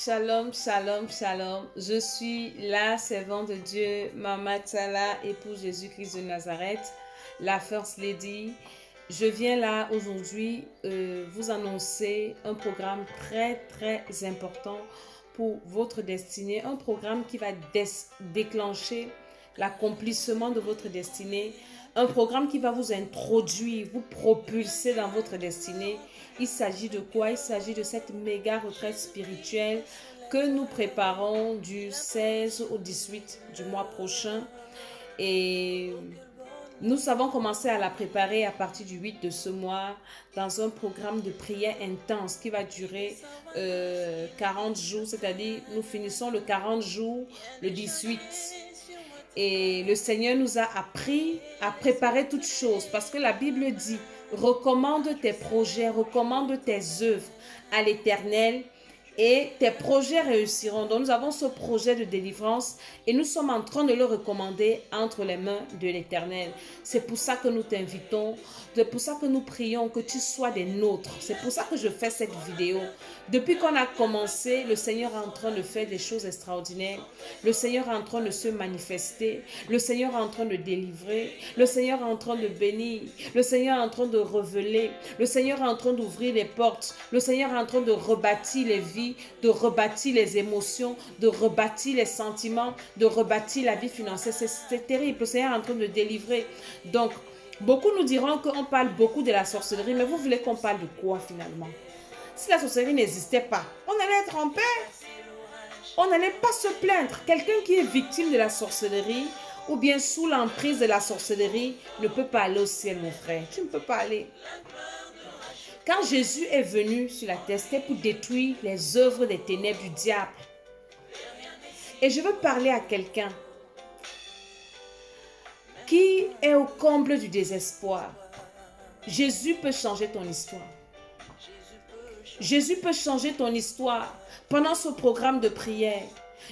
Shalom, shalom, shalom. Je suis la servante de Dieu, Mama Tsala, épouse Jésus-Christ de Nazareth, la First Lady. Je viens là aujourd'hui vous annoncer un programme très important pour votre destinée. Un programme qui va déclencher l'accomplissement de votre destinée. Un programme qui va vous introduire, vous propulser dans votre destinée. Il s'agit de quoi? Il s'agit de cette méga retraite spirituelle que nous préparons du 16 au 18 du mois prochain. Et nous avons commencé à la préparer à partir du 8 de ce mois dans un programme de prière intense qui va durer 40 jours. C'est-à-dire, nous finissons le 40 jours le 18. Et le Seigneur nous a appris à préparer toutes choses parce que la Bible dit, recommande tes projets, recommande tes œuvres à l'Éternel et tes projets réussiront. Donc nous avons ce projet de délivrance et nous sommes en train de le recommander entre les mains de l'Éternel. C'est pour ça que nous t'invitons, c'est pour ça que nous prions que tu sois des nôtres. C'est pour ça que je fais cette vidéo. Depuis qu'on a commencé, le Seigneur est en train de faire des choses extraordinaires. Le Seigneur est en train de se manifester. Le Seigneur est en train de délivrer. Le Seigneur est en train de bénir. Le Seigneur est en train de révéler. Le Seigneur est en train d'ouvrir les portes. Le Seigneur est en train de rebâtir les vies, de rebâtir les émotions, de rebâtir les sentiments, de rebâtir la vie financière. C'est terrible. Le Seigneur est en train de délivrer. Donc, beaucoup nous diront qu'on parle beaucoup de la sorcellerie, mais vous voulez qu'on parle de quoi finalement? Si la sorcellerie n'existait pas, on allait être en paix. On n'allait pas se plaindre. Quelqu'un qui est victime de la sorcellerie ou bien sous l'emprise de la sorcellerie ne peut pas aller au ciel, mon frère. Tu ne peux pas aller. Quand Jésus est venu sur la terre, c'était pour détruire les œuvres des ténèbres du diable. Et je veux parler à quelqu'un qui est au comble du désespoir. Jésus peut changer ton histoire. Jésus peut changer ton histoire pendant ce programme de prière.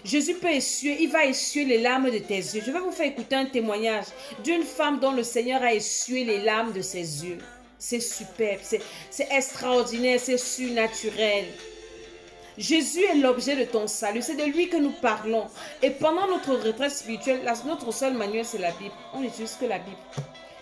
Jésus peut essuyer, il va essuyer les larmes de tes yeux. Je vais vous faire écouter un témoignage d'une femme dont le Seigneur a essuyé les larmes de ses yeux. C'est superbe, c'est extraordinaire, c'est surnaturel. Jésus est l'objet de ton salut, c'est de lui que nous parlons. Et pendant notre retraite spirituelle, notre seul manuel c'est la Bible. On n'utilise que la Bible.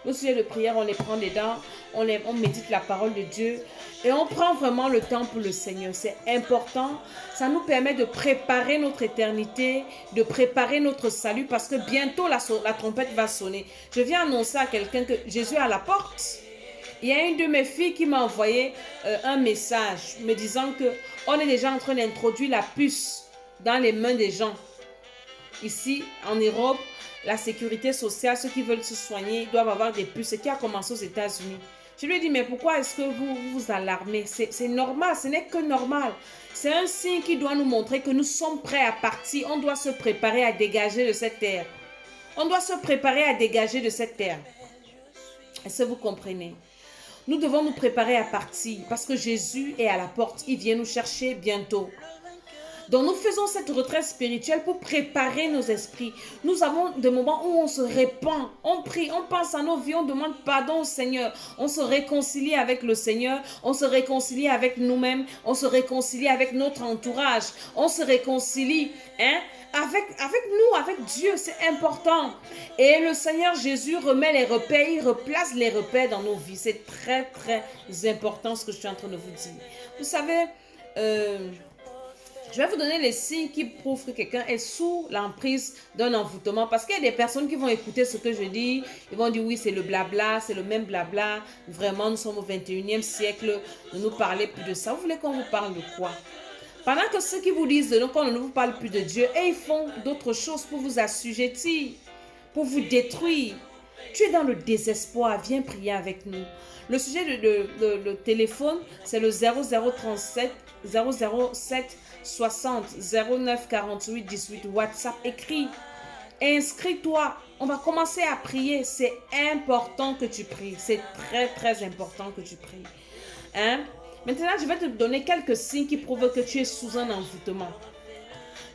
Nos sujets de prière, on les prend dedans, on médite la parole de Dieu et on prend vraiment le temps pour le Seigneur. C'est important, ça nous permet de préparer notre éternité, de préparer notre salut parce que bientôt la trompette va sonner. Je viens annoncer à quelqu'un que Jésus est à la porte. Il y a une de mes filles qui m'a envoyé un message me disant qu'on est déjà en train d'introduire la puce dans les mains des gens. Ici, en Europe, la sécurité sociale, ceux qui veulent se soigner, doivent avoir des puces. Ce qui a commencé aux États-Unis. Je lui ai dit, mais pourquoi est-ce que vous vous alarmez? C'est normal, ce n'est que normal. C'est un signe qui doit nous montrer que nous sommes prêts à partir. On doit se préparer à dégager de cette terre. On doit se préparer à dégager de cette terre. Est-ce que vous comprenez? Nous devons nous préparer à partir parce que Jésus est à la porte. Il vient nous chercher bientôt. Donc nous faisons cette retraite spirituelle pour préparer nos esprits. Nous avons des moments où on se répand, on prie, on pense à nos vies, on demande pardon au Seigneur. On se réconcilie avec le Seigneur, on se réconcilie avec nous-mêmes, on se réconcilie avec notre entourage, on se réconcilie avec nous, avec Dieu, c'est important. Et le Seigneur Jésus remet les repères, il replace les repères dans nos vies. C'est très important ce que je suis en train de vous dire. Vous savez, je vais vous donner les signes qui prouvent que quelqu'un est sous l'emprise d'un envoûtement. Parce qu'il y a des personnes qui vont écouter ce que je dis. Ils vont dire oui, c'est le blabla, c'est le même blabla. Vraiment, nous sommes au 21e siècle. Ne nous parlez plus de ça. Vous voulez qu'on vous parle de quoi? Pendant que ceux qui vous disent qu'on ne vous parle plus de Dieu, et ils font d'autres choses pour vous assujettir, pour vous détruire. Tu es dans le désespoir, viens prier avec nous. Le sujet de téléphone, c'est le 0037 007 60 09 48 18. WhatsApp, écris. Inscris-toi. On va commencer à prier. C'est important que tu pries. C'est très important que tu pries. Maintenant, je vais te donner quelques signes qui prouvent que tu es sous un envoûtement.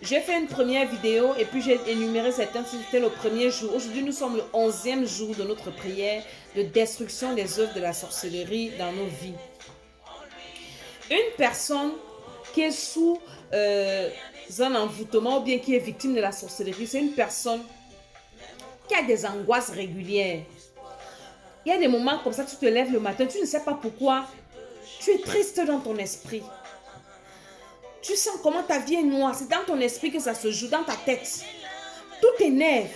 J'ai fait une première vidéo et puis j'ai énuméré certains. C'était le premier jour. Aujourd'hui, nous sommes le 11e jour de notre prière de destruction des œuvres de la sorcellerie dans nos vies. Une personne qui est sous un envoûtement ou bien qui est victime de la sorcellerie, c'est une personne qui a des angoisses régulières. Il y a des moments comme ça, tu te lèves le matin, tu ne sais pas pourquoi. Tu es triste dans ton esprit. Tu sens comment ta vie est noire. C'est dans ton esprit que ça se joue, dans ta tête. Tout t'énerve.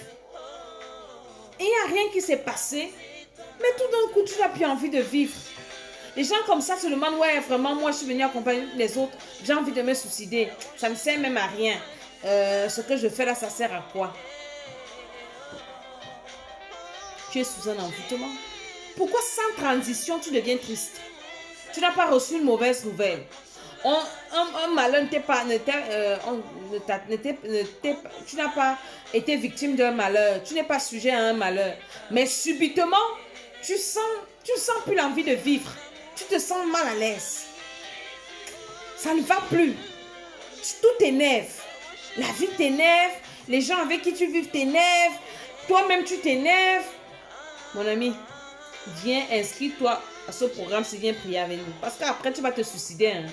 Et il n'y a rien qui s'est passé. Mais tout d'un coup, tu n'as plus envie de vivre. Les gens comme ça se demandent, ouais, vraiment, moi, je suis venue accompagner les autres. J'ai envie de me suicider. Ça ne sert même à rien. Ce que je fais là, ça sert à quoi? Tu es sous un envoûtement. Pourquoi sans transition, tu deviens triste? Tu n'as pas reçu une mauvaise nouvelle. Un malheur tu n'as pas été victime d'un malheur. Tu n'es pas sujet à un malheur. Mais subitement, tu sens plus l'envie de vivre. Tu te sens mal à l'aise. Ça ne va plus. Tout t'énerve. La vie t'énerve. Les gens avec qui tu vis t'énervent. Toi-même, tu t'énerves. Mon ami, viens, inscris-toi à ce programme si viens prier avec nous. Parce qu'après, tu vas te suicider. Hein.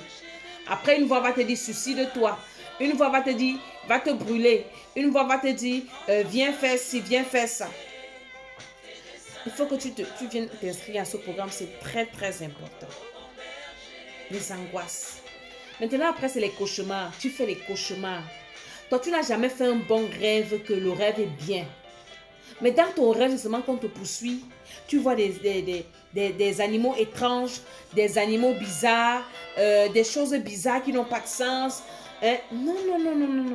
Après, une voix va te dire, suicide-toi. Une voix va te dire, va te brûler. Une voix va te dire, viens faire ci, viens faire ça. Il faut que tu viennes t'inscrire à ce programme. C'est très, très important. Les angoisses. Maintenant, après, c'est les cauchemars. Tu fais les cauchemars. Toi, tu n'as jamais fait un bon rêve que le rêve est bien. Mais dans ton rêve, justement, qu'on te poursuit, tu vois des animaux étranges, des animaux bizarres, des choses bizarres qui n'ont pas de sens. Non,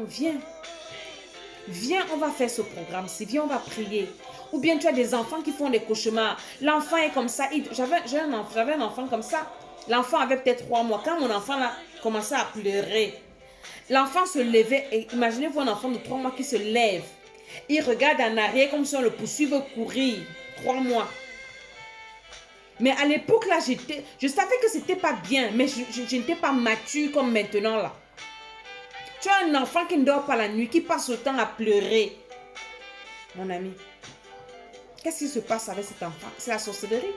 viens. Viens, on va faire ce programme-ci. Viens, on va prier. Ou bien tu as des enfants qui font des cauchemars. L'enfant est comme ça. J'avais un enfant comme ça. L'enfant avait peut-être 3 mois. Quand mon enfant a commencé à pleurer, l'enfant se levait. Et imaginez-vous un enfant de 3 mois qui se lève. Il regarde en arrière comme si on le poursuivait courir. 3 mois. Mais à l'époque là, je savais que c'était pas bien. Mais je n'étais pas mature comme maintenant là. Tu as un enfant qui ne dort pas la nuit, qui passe le temps à pleurer. Mon ami, qu'est-ce qui se passe avec cet enfant? C'est la sorcellerie.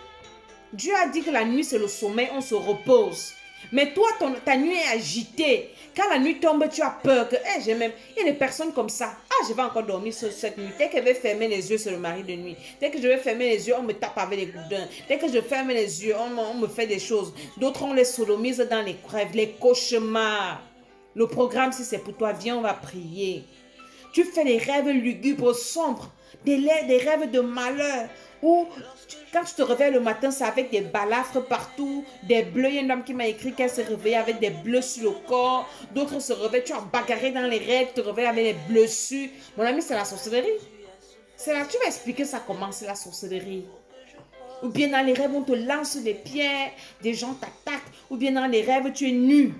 Dieu a dit que la nuit c'est le sommeil, on se repose. Mais toi, ta nuit est agitée. Quand la nuit tombe, tu as peur que... il y a des personnes comme ça. Je vais encore dormir cette nuit. Dès que je vais fermer les yeux, c'est le mari de nuit. Dès que je vais fermer les yeux, on me tape avec les goudins. Dès que je ferme les yeux, on me fait des choses. D'autres, on les sodomise dans les rêves, les cauchemars. Le programme, si c'est pour toi, viens, on va prier. Tu fais des rêves lugubres, sombres. Des rêves de malheur. Ou quand tu te réveilles le matin, c'est avec des balafres partout, des bleus. Il y a une dame qui m'a écrit qu'elle s'est réveillée avec des bleus sur le corps. D'autres se réveillent, tu as bagarré dans les rêves, tu te réveilles avec des blessures. Mon ami, c'est la sorcellerie. C'est là, tu vas expliquer ça comment c'est la sorcellerie. Ou bien dans les rêves, on te lance des pierres, des gens t'attaquent. Ou bien dans les rêves, tu es nu.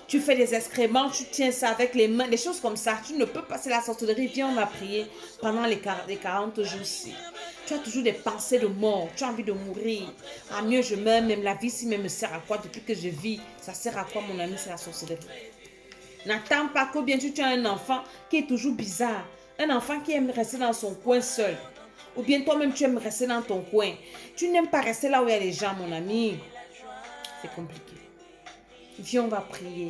Tu fais des excréments, tu tiens ça avec les mains, des choses comme ça. Tu ne peux pas, c'est la sorcellerie. Viens, on va prier pendant les 40 jours-ci. Tu as toujours des pensées de mort. Tu as envie de mourir. Ah, mieux je meurs, même la vie, si même me sert à quoi depuis que je vis? Ça sert à quoi, mon ami? C'est la sorcellerie. N'attends pas que bien tu as un enfant qui est toujours bizarre. Un enfant qui aime rester dans son coin seul. Ou bien toi-même, tu aimes rester dans ton coin. Tu n'aimes pas rester là où il y a les gens, mon ami. C'est compliqué. Viens, on va prier.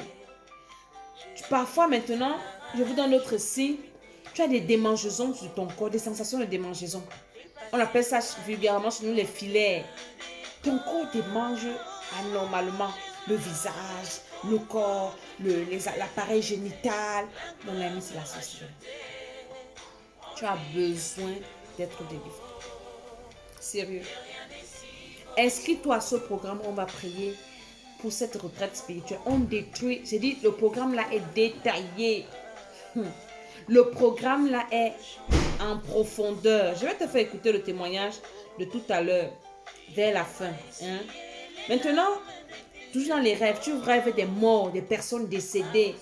Parfois maintenant, je vous donne d'autres signes. Tu as des démangeaisons sur ton corps, des sensations de démangeaison. On appelle ça vulgairement chez nous les filaires. Ton corps démange anormalement. Le visage, le corps, l'appareil génital. Mon ami, c'est la sorcellerie. Tu as besoin d'être délivré. Sérieux. Inscris-toi à ce programme, on va prier. Pour cette retraite spirituelle, on détruit, j'ai dit, le programme là est détaillé. Le programme là est en profondeur. Je vais te faire écouter le témoignage de tout à l'heure, vers la fin. Maintenant, toujours dans les rêves, tu rêves des morts, des personnes décédées,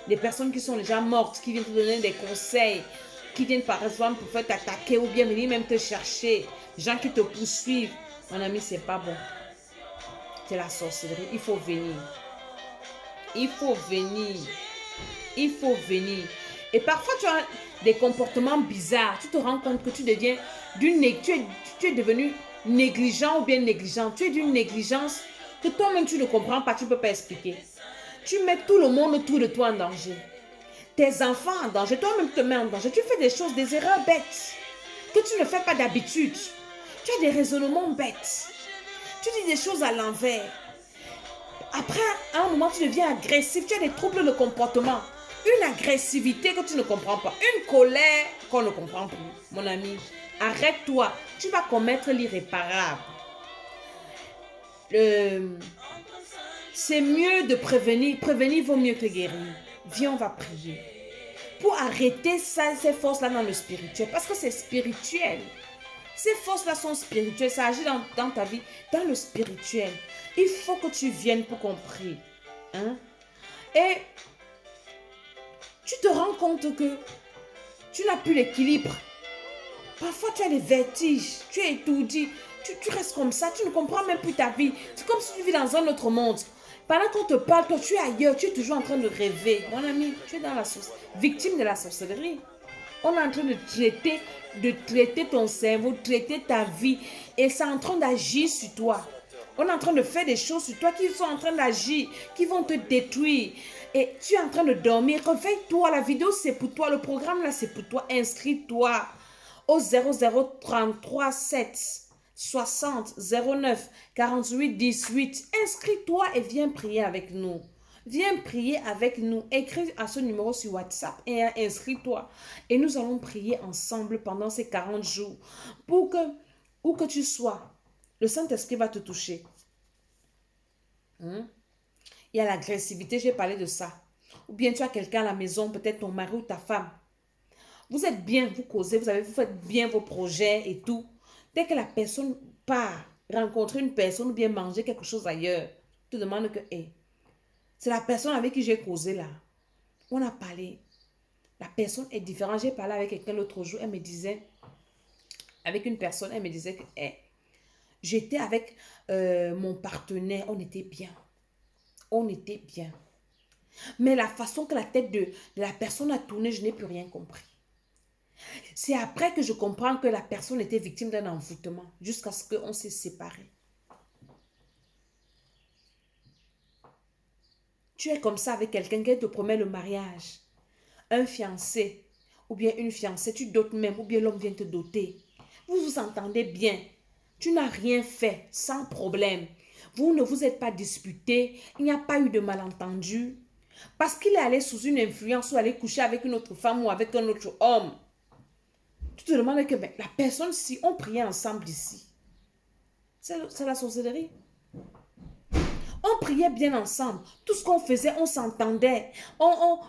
des personnes qui sont déjà mortes, qui viennent te donner des conseils, qui viennent par exemple pour faire t'attaquer ou bien venir même te chercher, des gens qui te poursuivent. Mon ami, c'est pas bon. C'est la sorcellerie. Il faut venir. Il faut venir. Il faut venir. Et parfois, tu as des comportements bizarres. Tu te rends compte que tu deviens tu es devenu négligent ou bien négligent. Tu es d'une négligence que toi-même tu ne comprends pas, tu ne peux pas expliquer. Tu mets tout le monde autour de toi en danger. Tes enfants en danger, toi-même te mets en danger. Tu fais des choses, des erreurs bêtes que tu ne fais pas d'habitude. Tu as des raisonnements bêtes. Tu dis des choses à l'envers. Après, à un moment, tu deviens agressif. Tu as des troubles de comportement. Une agressivité que tu ne comprends pas. Une colère qu'on ne comprend plus. Mon ami, arrête-toi. Tu vas commettre l'irréparable. C'est mieux de prévenir. Prévenir vaut mieux que guérir. Viens, on va prier. Pour arrêter ça, ces forces-là dans le spirituel. Parce que c'est spirituel. Ces forces-là sont spirituelles. Ça agit dans ta vie, dans le spirituel. Il faut que tu viennes pour qu'on prie. Hein? Et tu te rends compte que tu n'as plus l'équilibre. Parfois, tu as des vertiges. Tu es étourdi. Tu restes comme ça. Tu ne comprends même plus ta vie. C'est comme si tu vis dans un autre monde. Pendant qu'on te parle, toi, tu es ailleurs. Tu es toujours en train de rêver. Mon ami, tu es dans la victime de la sorcellerie. On est en train de traiter ton cerveau, de traiter ta vie. Et c'est en train d'agir sur toi. On est en train de faire des choses sur toi qui sont en train d'agir, qui vont te détruire. Et tu es en train de dormir. Réveille-toi. La vidéo, c'est pour toi. Le programme, là, c'est pour toi. Inscris-toi au 0033 7 60 09 48 18. Inscris-toi et viens prier avec nous. Viens prier avec nous. Écris à ce numéro sur WhatsApp et inscris-toi. Et nous allons prier ensemble pendant ces 40 jours. Pour que, où que tu sois, le Saint-Esprit va te toucher. Il y a l'agressivité, j'ai parlé de ça. Ou bien tu as quelqu'un à la maison, peut-être ton mari ou ta femme. Vous êtes bien, vous causez, vous faites bien vos projets et tout. Dès que la personne part rencontrer une personne ou bien manger quelque chose ailleurs, tu te demandes que, hey, c'est la personne avec qui j'ai causé là. On a parlé. La personne est différente. J'ai parlé avec quelqu'un l'autre jour. Elle me disait, avec une personne, elle me disait que j'étais avec mon partenaire. On était bien. On était bien. Mais la façon que la tête de la personne a tourné, je n'ai plus rien compris. C'est après que je comprends que la personne était victime d'un envoûtement. Jusqu'à ce qu'on s'est séparés. Tu es comme ça avec quelqu'un qui te promet le mariage. Un fiancé ou bien une fiancée, tu dotes même ou bien l'homme vient te doter. Vous vous entendez bien. Tu n'as rien fait sans problème. Vous ne vous êtes pas disputé. Il n'y a pas eu de malentendu. Parce qu'il est allé sous une influence ou aller coucher avec une autre femme ou avec un autre homme. Tu te demandes que la personne, si on priait ensemble ici, c'est la sorcellerie. On priait bien ensemble. Tout ce qu'on faisait, on s'entendait.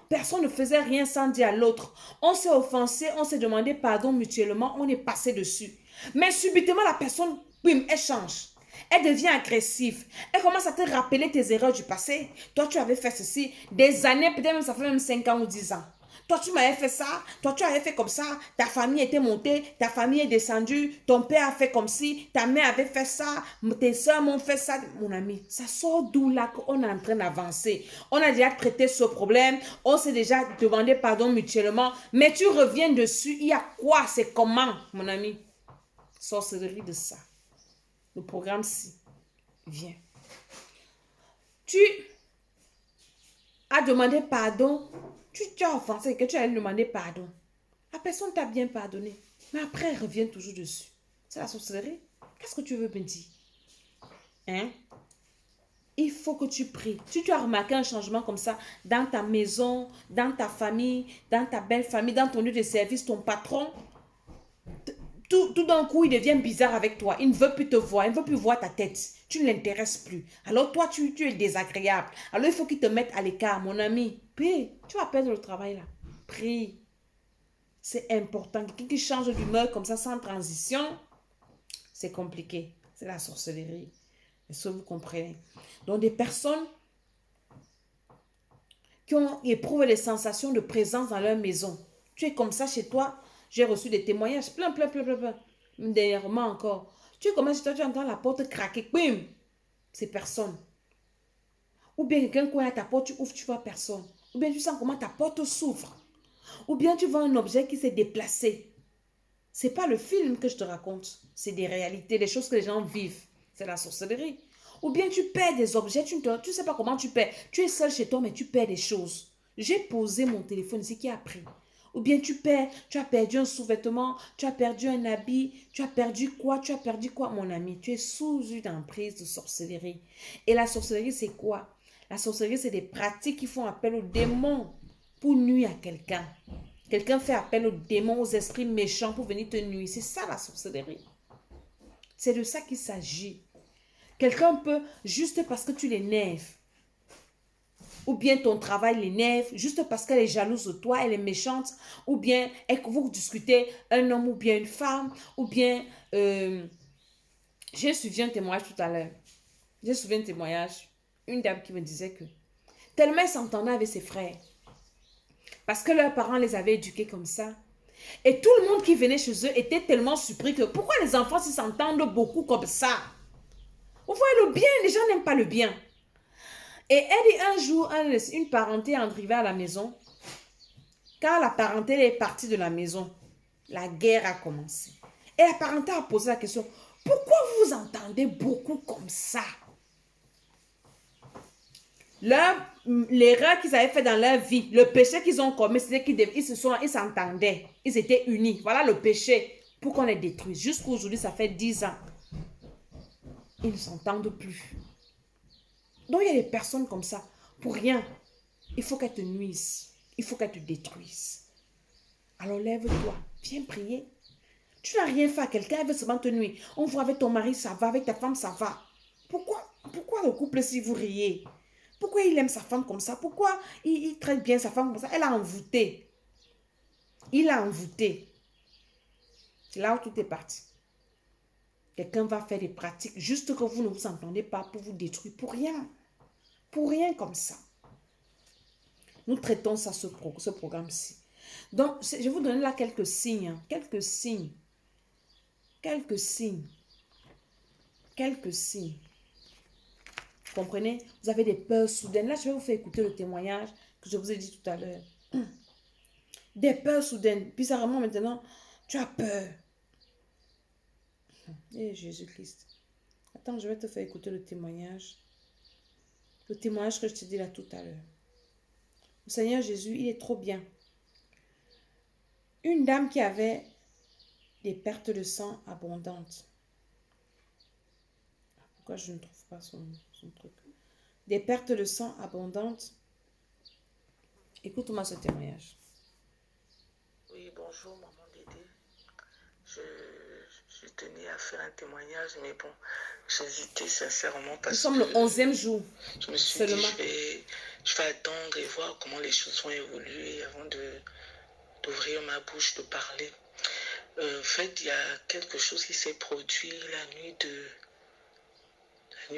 Personne ne faisait rien sans dire à l'autre. On s'est offensé, on s'est demandé pardon mutuellement, on est passé dessus. Mais subitement, la personne, bim, elle change. Elle devient agressive. Elle commence à te rappeler tes erreurs du passé. Toi, tu avais fait ceci. Des années, peut-être même ça fait même 5 ans ou 10 ans. Toi, tu m'avais fait ça. Toi, tu avais fait comme ça. Ta famille était montée. Ta famille est descendue. Ton père a fait comme ci. Ta mère avait fait ça. Tes soeurs m'ont fait ça. Mon ami, ça sort d'où là qu'on est en train d'avancer. On a déjà traité ce problème. On s'est déjà demandé pardon mutuellement. Mais tu reviens dessus. Il y a quoi? C'est comment, mon ami? Sorcellerie de ça. Le programme-ci. Viens. Tu as demandé pardon. Tu as offensé que tu allais demander pardon. La personne t'a bien pardonné. Mais après, elle revient toujours dessus. C'est la sorcellerie. Qu'est-ce que tu veux me dire? Hein? Il faut que tu pries. Si tu as remarqué un changement comme ça dans ta maison, dans ta famille, dans ta belle famille, dans ton lieu de service, ton patron, tout d'un coup, il devient bizarre avec toi. Il ne veut plus te voir. Il ne veut plus voir ta tête. Tu ne l'intéresses plus. Alors toi, tu es désagréable. Alors il faut qu'il te mette à l'écart, mon ami. Prie. Tu vas perdre le travail là. Prie. C'est important. Quelqu'un qui change d'humeur comme ça, sans transition, c'est compliqué. C'est la sorcellerie. Est-ce que vous comprenez? Donc des personnes qui éprouvent des sensations de présence dans leur maison. Tu es comme ça chez toi. J'ai reçu des témoignages, plein. Dernièrement encore. Tu es comme ça chez toi, tu entends la porte craquer. Bim! C'est personne. Ou bien quelqu'un cogne à ta porte, tu ouvres, tu vois personne. Ou bien tu sens comment ta porte s'ouvre. Ou bien tu vois un objet qui s'est déplacé. C'est pas le film que je te raconte. C'est des réalités, des choses que les gens vivent. C'est la sorcellerie. Ou bien tu perds des objets, tu ne sais pas comment tu perds. Tu es seul chez toi, mais tu perds des choses. J'ai posé mon téléphone ici qui a pris. Ou bien tu perds, tu as perdu un sous-vêtement, tu as perdu un habit, tu as perdu quoi, mon ami? Tu es sous une emprise de sorcellerie. Et la sorcellerie, c'est quoi? La sorcellerie, c'est des pratiques qui font appel aux démons pour nuire à quelqu'un. Quelqu'un fait appel aux démons, aux esprits méchants pour venir te nuire. C'est ça la sorcellerie. C'est de ça qu'il s'agit. Quelqu'un peut, juste parce que tu l'énerves, ou bien ton travail l'énerve, juste parce qu'elle est jalouse de toi, elle est méchante, ou bien vous discutez un homme ou bien une femme, ou bien, j'ai suivi un témoignage tout à l'heure. J'ai suivi un témoignage, une dame qui me disait que tellement elle s'entendait avec ses frères, parce que leurs parents les avaient éduqués comme ça. Et tout le monde qui venait chez eux était tellement surpris que pourquoi les enfants s'entendent beaucoup comme ça? Vous voyez le bien, les gens n'aiment pas le bien. Et elle dit un jour, une parenté est arrivée à la maison. Quand la parenté est partie de la maison, la guerre a commencé. Et la parenté a posé la question, pourquoi vous vous entendez beaucoup comme ça? L'erreur qu'ils avaient fait dans leur vie, le péché qu'ils ont commis, c'était qu'ils s'entendaient. Ils étaient unis. Voilà le péché pour qu'on les détruise. Jusqu'aujourd'hui, ça fait 10 ans. Ils ne s'entendent plus. Donc, il y a des personnes comme ça. Pour rien, il faut qu'elles te nuisent. Il faut qu'elles te détruisent. Alors, lève-toi. Viens prier. Tu n'as rien fait à quelqu'un, elle veut seulement te nuire. On voit avec ton mari, ça va. Avec ta femme, ça va. Pourquoi le couple, si vous riez? Pourquoi il aime sa femme comme ça? Pourquoi il traite bien sa femme comme ça? Elle a envoûté. Il a envoûté. C'est là où tout est parti. Quelqu'un va faire des pratiques juste que vous ne vous entendez pas pour vous détruire. Pour rien. Pour rien comme ça. Nous traitons ça, ce programme-ci. Donc, je vais vous donner là quelques signes. Quelques signes. Quelques signes. Quelques signes. Vous comprenez? Vous avez des peurs soudaines. Là, je vais vous faire écouter le témoignage que je vous ai dit tout à l'heure. Des peurs soudaines. Bizarrement, maintenant, tu as peur. Eh, Jésus-Christ. Attends, je vais te faire écouter le témoignage. Le témoignage que je te dis là tout à l'heure. Le Seigneur Jésus, il est trop bien. Une dame qui avait des pertes de sang abondantes. Pourquoi je ne trouve pas son truc? Des pertes de sang abondantes. Écoute-moi ce témoignage. Oui, bonjour, maman Dédé. Je tenais à faire un témoignage, mais bon, j'hésitais sincèrement parce que... Nous sommes le 11e jour. Je me suis dit, je vais attendre et voir comment les choses vont évoluer avant d'ouvrir ma bouche, de parler. En fait, il y a quelque chose qui s'est produit la nuit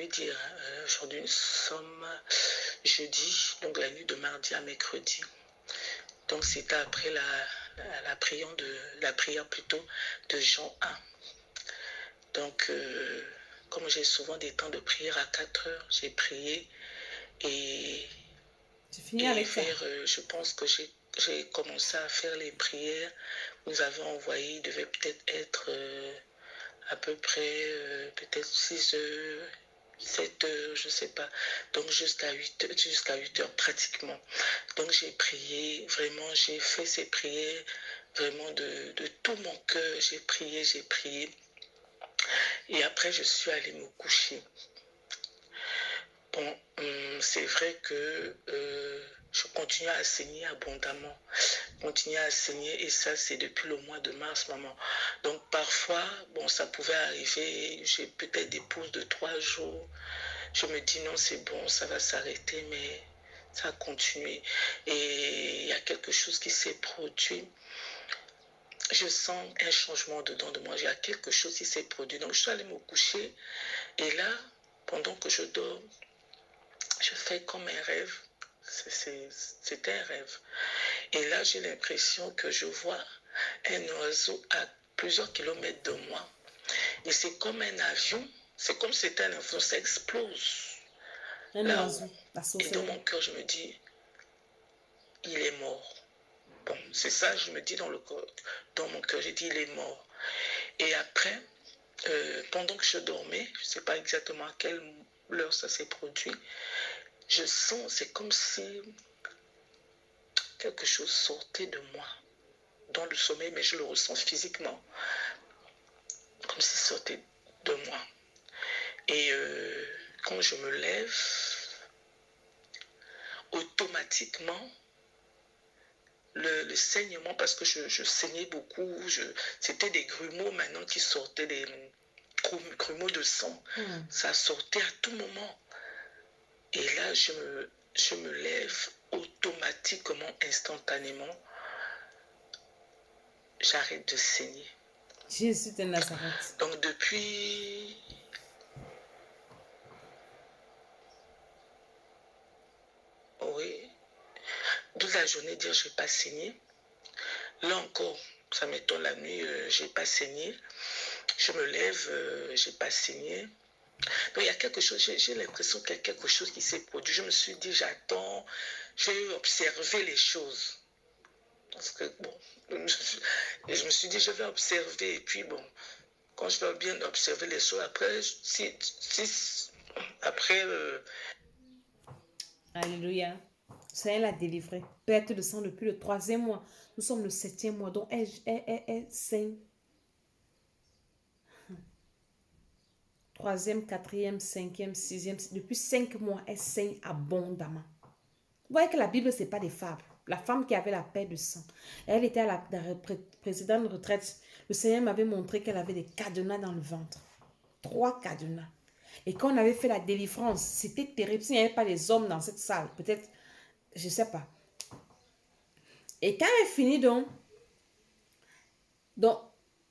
d'hier. Aujourd'hui, nous sommes jeudi, donc la nuit de mardi à mercredi. Donc, c'était après la prière plutôt de Jean 1. Donc, comme j'ai souvent des temps de prière à 4 heures, j'ai prié et je pense que j'ai commencé à faire les prières. Nous avons envoyé, il devait peut-être être à peu près peut-être 6 heures, 7 heures, je ne sais pas. Donc jusqu'à 8 heures pratiquement. Donc j'ai prié, vraiment j'ai fait ces prières vraiment de tout mon cœur. J'ai prié. Et après je suis allée me coucher. Bon, c'est vrai que je continue à saigner abondamment. Et ça, c'est depuis le mois de mars, maman. Donc, parfois, bon, ça pouvait arriver. J'ai peut-être des pauses de 3 jours. Je me dis, non, c'est bon, ça va s'arrêter, mais ça a continué. Et il y a quelque chose qui s'est produit. Je sens un changement dedans de moi. Il y a quelque chose qui s'est produit. Donc, je suis allée me coucher. Et là, pendant que je dors, je fais comme un rêve. C'était un rêve. Et là, j'ai l'impression que je vois un oiseau à plusieurs kilomètres de moi. Et c'est comme un avion. C'est comme si c'était un avion, ça explose. Un oiseau. Et dans mon cœur, je me dis, il est mort. Bon, c'est ça, je me dis dans mon cœur, j'ai dit, il est mort. Et après, pendant que je dormais, je ne sais pas exactement à quel l'heure ça s'est produit, je sens, c'est comme si quelque chose sortait de moi dans le sommeil, mais je le ressens physiquement, comme si ça sortait de moi. Et quand je me lève, automatiquement, le saignement, parce que je saignais beaucoup, c'était des grumeaux maintenant qui sortaient, des grumeaux de sang, ça sortait à tout moment. Et là, je me lève automatiquement, instantanément, j'arrête de saigner. Jésus de Nazareth. Donc depuis... Oui, toute la journée, dire je n'ai pas saigné. Là encore, ça m'étonne, la nuit, je n'ai pas saigné. Je me lève, je n'ai pas saigné. Donc il y a quelque chose, j'ai l'impression qu'il y a quelque chose qui s'est produit. Je me suis dit, j'attends, je vais observer les choses. Parce que bon, je me suis dit, je vais observer. Et puis bon, quand je vais bien observer les choses, après, après... Alléluia. Seigneur l'a délivré. Perte de sang depuis le 3e mois. Nous sommes le 7e mois. Donc, elle saigne. 3e, 4e, 5e, 6e. Depuis 5 mois, elle saigne abondamment. Vous voyez que la Bible, ce n'est pas des fables. La femme qui avait la perte de sang, elle était à la précédente retraite. Le Seigneur m'avait montré qu'elle avait des cadenas dans le ventre. 3 cadenas. Et quand on avait fait la délivrance, c'était terrible. S'il n'y avait pas les hommes dans cette salle, peut-être, je ne sais pas. Et quand elle finit donc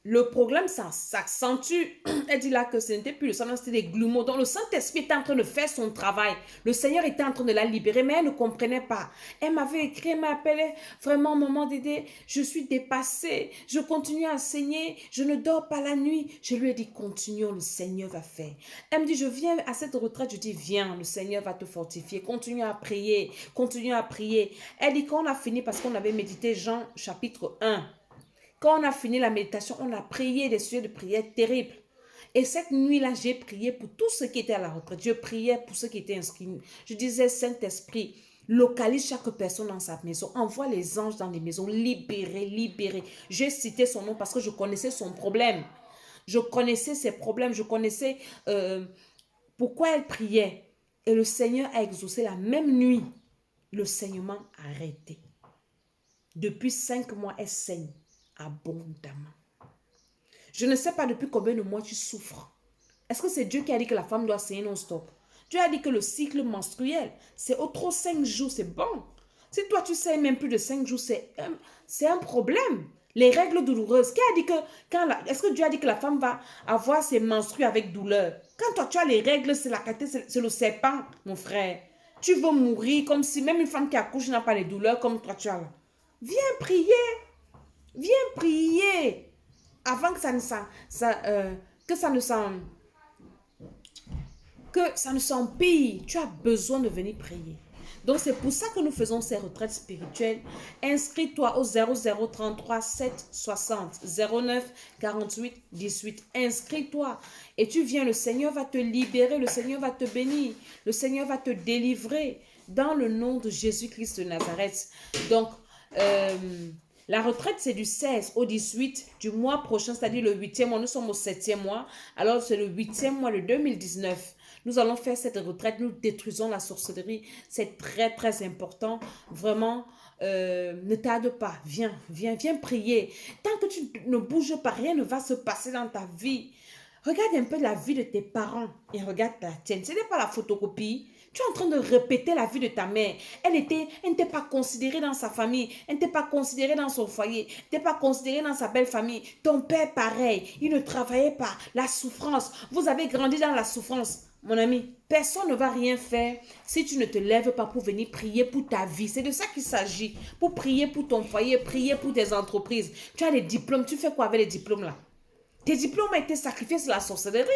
le problème s'accentue. Elle dit là que ce n'était plus le sang, c'était des grumeaux. Donc le Saint-Esprit était en train de faire son travail. Le Seigneur était en train de la libérer, mais elle ne comprenait pas. Elle m'avait écrit, elle m'a appelé, vraiment, maman Dédé, je suis dépassée, je continue à saigner, je ne dors pas la nuit. Je lui ai dit, continuons, le Seigneur va faire. Elle me dit, je viens à cette retraite, je dis, viens, le Seigneur va te fortifier, continue à prier, continue à prier. Elle dit, quand on a fini, parce qu'on avait médité Jean chapitre 1, quand on a fini la méditation, on a prié des sujets de prière terribles. Et cette nuit-là, j'ai prié pour tous ceux qui étaient à la retraite. Je priais pour ceux qui étaient inscrits. Je disais, Saint-Esprit, localise chaque personne dans sa maison. Envoie les anges dans les maisons. Libérez, libérez. J'ai cité son nom parce que je connaissais son problème. Je connaissais ses problèmes. Je connaissais pourquoi elle priait. Et le Seigneur a exaucé la même nuit. Le saignement a arrêté. Depuis 5 mois, elle saigne abondamment. Je ne sais pas depuis combien de mois tu souffres. Est-ce que c'est Dieu qui a dit que la femme doit saigner non-stop? Dieu a dit que le cycle menstruel, c'est au trop 5 jours, c'est bon. Si toi tu saignes même plus de 5 jours, c'est un problème. Les règles douloureuses. Qui a dit que est-ce que Dieu a dit que la femme va avoir ses menstrues avec douleur? Quand toi tu as les règles, c'est la caté, c'est le serpent, mon frère. Tu veux mourir comme si même une femme qui accouche n'a pas les douleurs comme toi tu as là. Viens prier. Viens prier avant que ça ne s'empire. Tu as besoin de venir prier. Donc c'est pour ça que nous faisons ces retraites spirituelles. Inscris-toi au 0033 7 60 09 48 18. Inscris-toi et tu viens. Le Seigneur va te libérer. Le Seigneur va te bénir. Le Seigneur va te délivrer dans le nom de Jésus-Christ de Nazareth. Donc, la retraite, c'est du 16 au 18 du mois prochain, c'est-à-dire le 8e mois. Nous sommes au 7e mois. Alors, c'est le 8e mois, le 2019. Nous allons faire cette retraite. Nous détruisons la sorcellerie. C'est très, très important. Vraiment, ne tarde pas. Viens prier. Tant que tu ne bouges pas, rien ne va se passer dans ta vie. Regarde un peu la vie de tes parents et regarde la tienne. Ce n'est pas la photocopie. Tu es en train de répéter la vie de ta mère. Elle n'était pas considérée dans sa famille. Elle n'était pas considérée dans son foyer. Elle n'était pas considérée dans sa belle famille. Ton père, pareil. Il ne travaillait pas. La souffrance. Vous avez grandi dans la souffrance. Mon ami, personne ne va rien faire si tu ne te lèves pas pour venir prier pour ta vie. C'est de ça qu'il s'agit. Pour prier pour ton foyer, prier pour tes entreprises. Tu as des diplômes. Tu fais quoi avec les diplômes là? Tes diplômes ont été sacrifiés sur la sorcellerie.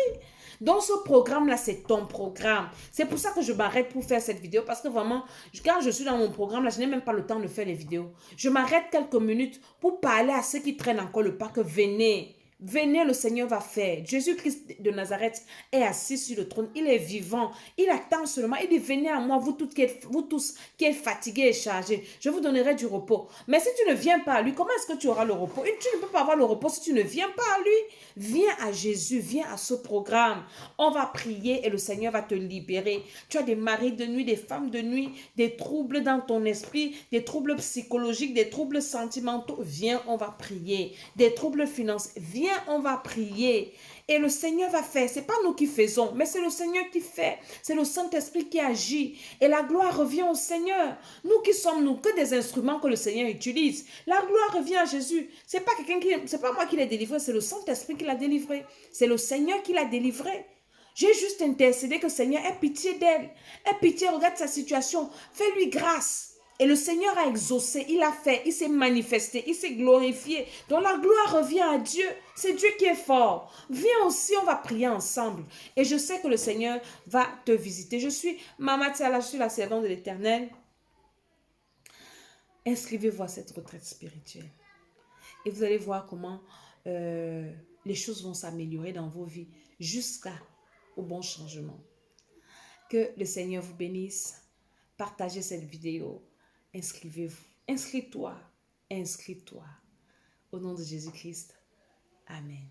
Donc ce programme-là, c'est ton programme. C'est pour ça que je m'arrête pour faire cette vidéo. Parce que vraiment, quand je suis dans mon programme, là, je n'ai même pas le temps de faire les vidéos. Je m'arrête quelques minutes pour parler à ceux qui traînent encore le pas que venez. Venez, le Seigneur va faire. Jésus-Christ de Nazareth est assis sur le trône. Il est vivant. Il attend seulement. Il dit, venez à moi, vous tous qui êtes fatigués et chargés. Je vous donnerai du repos. Mais si tu ne viens pas à lui, comment est-ce que tu auras le repos? Tu ne peux pas avoir le repos si tu ne viens pas à lui. Viens à Jésus, viens à ce programme. On va prier et le Seigneur va te libérer. Tu as des maris de nuit, des femmes de nuit, des troubles dans ton esprit, des troubles psychologiques, des troubles sentimentaux. Viens, on va prier. Des troubles financiers. Viens, on va prier. Et le Seigneur va faire. Ce n'est pas nous qui faisons, mais c'est le Seigneur qui fait. C'est le Saint-Esprit qui agit. Et la gloire revient au Seigneur. Nous qui sommes-nous que des instruments que le Seigneur utilise. La gloire revient à Jésus. C'est pas moi qui l'ai délivré, c'est le Saint-Esprit qui l'a délivré. C'est le Seigneur qui l'a délivré. J'ai juste intercédé que le Seigneur ait pitié d'elle. Aie pitié, regarde sa situation. Fais-lui grâce. Et le Seigneur a exaucé, il a fait, il s'est manifesté, il s'est glorifié. Donc la gloire revient à Dieu. C'est Dieu qui est fort. Viens aussi, on va prier ensemble. Et je sais que le Seigneur va te visiter. Je suis Mama Tsala, je suis la servante de l'Éternel. Inscrivez-vous à cette retraite spirituelle. Et vous allez voir comment les choses vont s'améliorer dans vos vies jusqu'au bon changement. Que le Seigneur vous bénisse. Partagez cette vidéo. Inscrivez-vous. Inscris-toi. Inscris-toi. Au nom de Jésus-Christ. Amen.